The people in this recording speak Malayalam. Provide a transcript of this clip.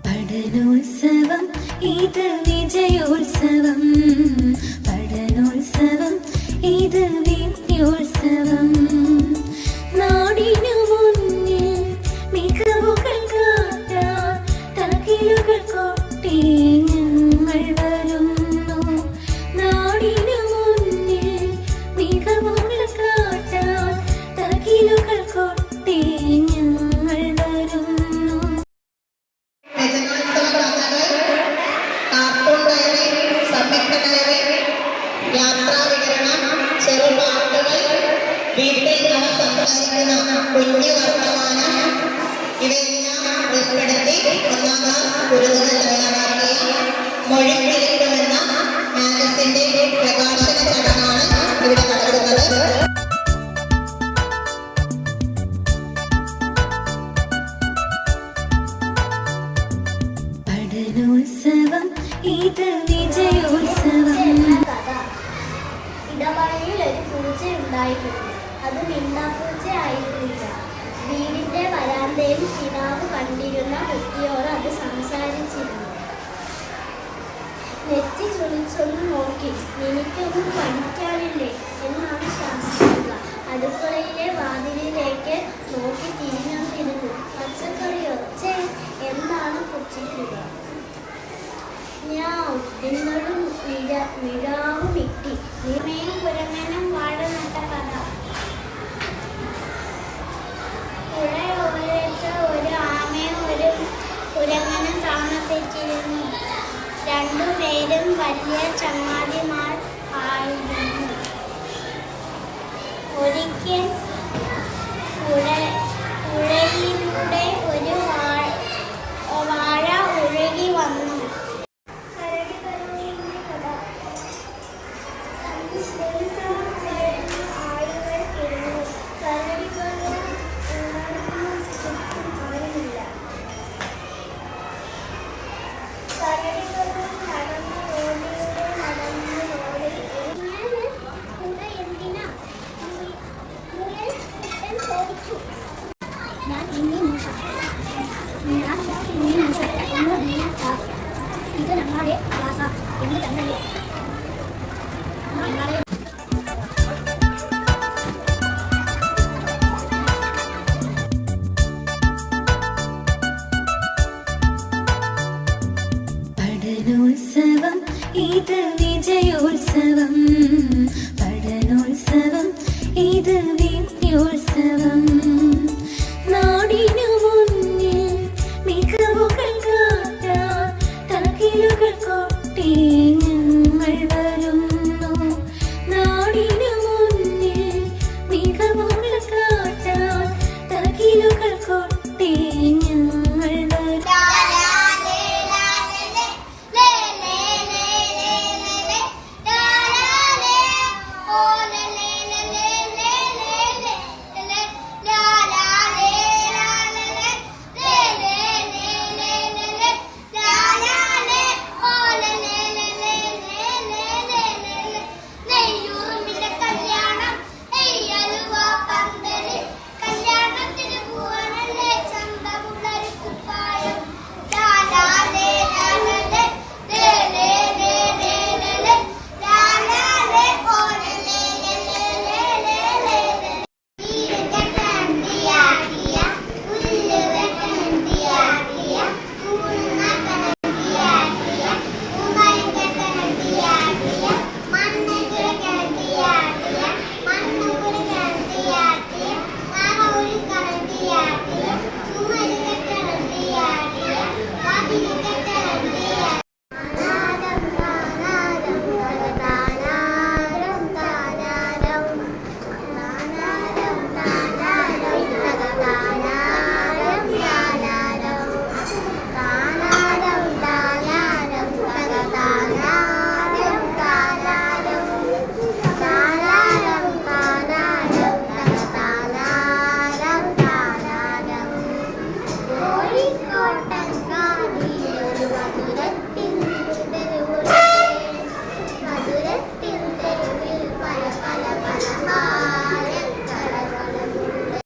പഠനോത്സവം ഇത് വിജയോത്സവം, പഠനോത്സവം ഇത് വിദ്യോത്സവം. നാടിനു മുന്നിൽ മികവുകൾ കാട്ടാൻ തകിലുകൾ കൊട്ടി ഞങ്ങൾ വരുന്നു. നാടിനു മുന്നിൽ മികവുകൾ കാട്ടാൻ തകിലുകൾ കൊട്ടി ഞങ്ങൾ വരുന്നു. യാത്രാവിവരണം, ചെറുപാട്ടുകൾ, വീട്ടിൽ നമ്മൾ സംസാരിക്കുന്ന കുഞ്ഞു വർത്തമാനം ഇവയെല്ലാം ഉൾപ്പെടുത്തി 1ാം ക്ലാസ് കുരുന്നുകൾ തയ്യാറാക്കിയ മൊഴിപ്പിരിക്കുമെന്ന മാഗസിന്റെ പ്രകാശന ചടങ്ങാണ് ഇവിടെ നടക്കുന്നത്. പഠനോത്സവം ഇത് വിജയോത്സവം. ഇടവഴിയിൽ ഒരു പൂച്ച ഉണ്ടായിരുന്നു. അത് മിണ്ടാപ്പൂച്ച ആയിരുന്നില്ല. വീടിന്റെ വരാന്തയിൽ പിതാവ് കണ്ടിരുന്ന കുട്ടിയോട് അത് സംസാരിച്ചിരുന്നു. നെറ്റി ചുളിച്ചൊന്ന് നോക്കി, നിനക്കൊന്നും പഠിക്കാനില്ലേ എന്നാണ് ശാസിക്കുക. അടുക്കളയിലെ വാതിലിലേക്ക് നോക്കി തിരിഞ്ഞു. പച്ചക്കറിയോ ചേ എന്നാണ് പുച്ഛിക്കുക. എന്നോട് മിഴാവ് മിട്ടി. നീമയും കുരങ്ങനും വാഴ നട്ട കഥ. പുഴയോരത്ത് ഒരു ആമയും ഒരു കുരങ്ങനും താമസിച്ചിരുന്നു. രണ്ടുപേരും വലിയ ചങ്ങാതിമാർ.